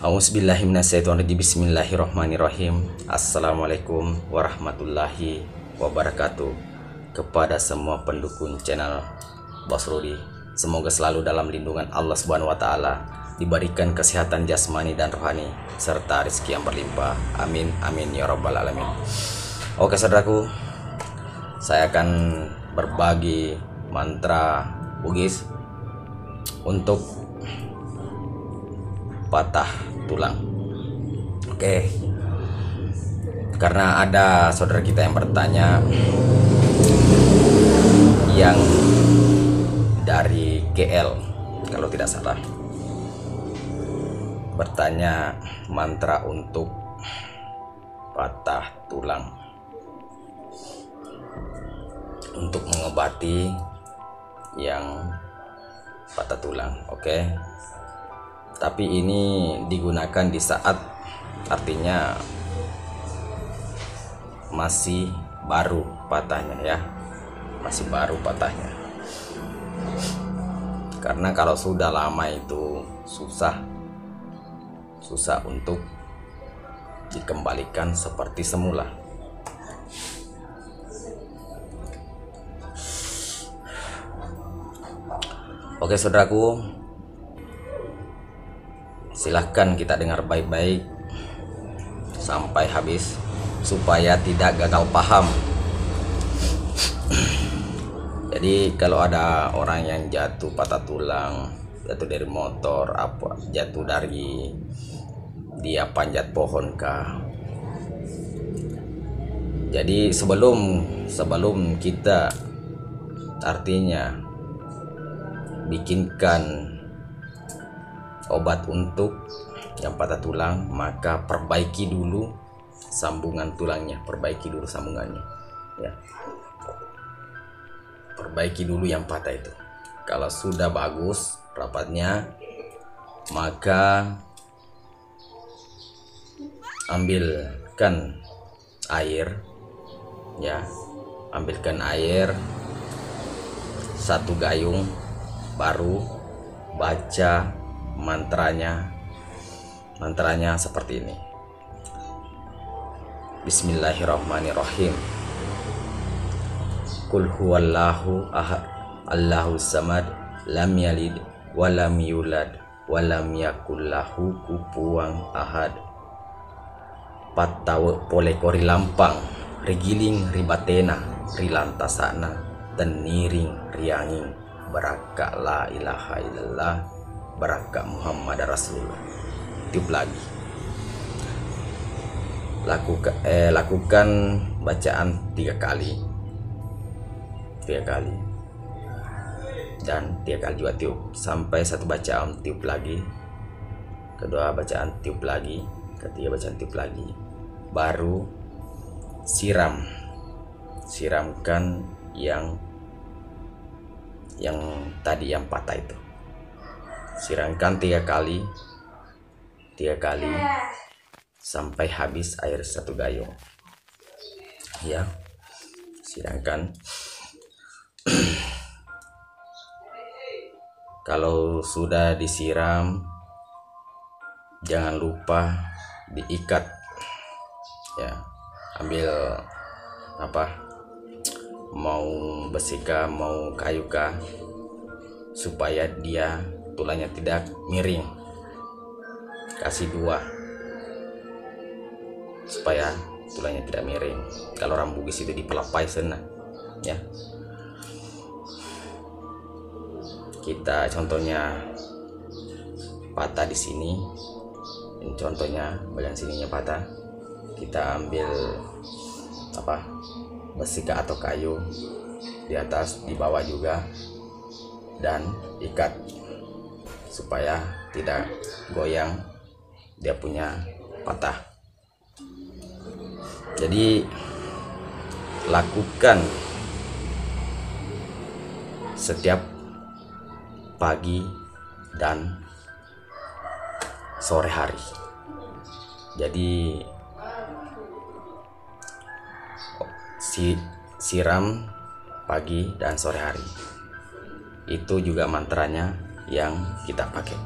Auzubillahiminasyaitonirrajim. Bismillahirrahmanirrahim. Assalamualaikum warahmatullahi wabarakatuh. Kepada semua pendukung channel Bos Rudi, semoga selalu dalam lindungan Allah Subhanahu wa taala, diberikan kesehatan jasmani dan rohani serta rezeki yang berlimpah. Amin amin ya rabbal alamin. Oke saudaraku, saya akan berbagi mantra Bugis untuk patah tulang. Oke, karena ada saudara kita yang bertanya, yang dari GL kalau tidak salah, bertanya mantra untuk patah tulang, untuk mengobati yang patah tulang. Oke, tapi ini digunakan di saat artinya masih baru patahnya, ya, masih baru patahnya. Karena kalau sudah lama itu susah untuk dikembalikan seperti semula. Oke saudaraku, silahkan kita dengar baik-baik sampai habis supaya tidak gagal paham. Jadi kalau ada orang yang jatuh patah tulang, jatuh dari motor, apa jatuh dari dia panjat pohon kah. Jadi sebelum kita artinya bikinkan obat untuk yang patah tulang, maka perbaiki dulu sambungan tulangnya, perbaiki dulu sambungannya, ya, perbaiki dulu yang patah itu. Kalau sudah bagus rapatnya, maka ambilkan air, ya, ambilkan air 1 gayung, baru baca mantranya seperti ini. Bismillahirrahmanirrahim. Qul huwallahu ahad, Allahu samad, lam yalid walam yulad walam yakul lahu kufuwan ahad. Patawe pole kori lampang, rigiling ribatena, rilantasana, teniring rianging, baraka la ilaha illallah, baraka Muhammad Rasulullah. Tiup lagi. Lakukan bacaan 3 kali, dan 3 kali juga tiup, sampai 1 bacaan tiup lagi, kedua bacaan tiup lagi, ketiga bacaan tiup lagi, baru siramkan yang tadi yang patah itu. Siramkan 3 kali sampai habis air 1 gayung, ya. Siramkan. Kalau sudah disiram, jangan lupa diikat, ya. Ambil mau besi kah, mau kayu kah, supaya dia tulangnya tidak miring. Kasih 2 supaya tulangnya tidak miring. Kalau orang Bugis itu dipelapai sana, ya. Kita contohnya patah di sini, ini contohnya bagian sininya patah. Kita ambil besi atau kayu di atas, di bawah juga, dan ikat supaya tidak goyang dia punya patah. Jadi lakukan setiap pagi dan sore hari. Jadi siram pagi dan sore hari. Itu juga mantranya yang kita pakai.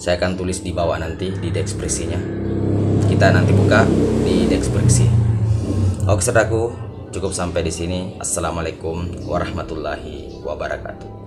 Saya akan tulis di bawah nanti di deskripsinya. Kita nanti buka di deskripsi. Oke saudaraku, cukup sampai di sini. Assalamualaikum warahmatullahi wabarakatuh.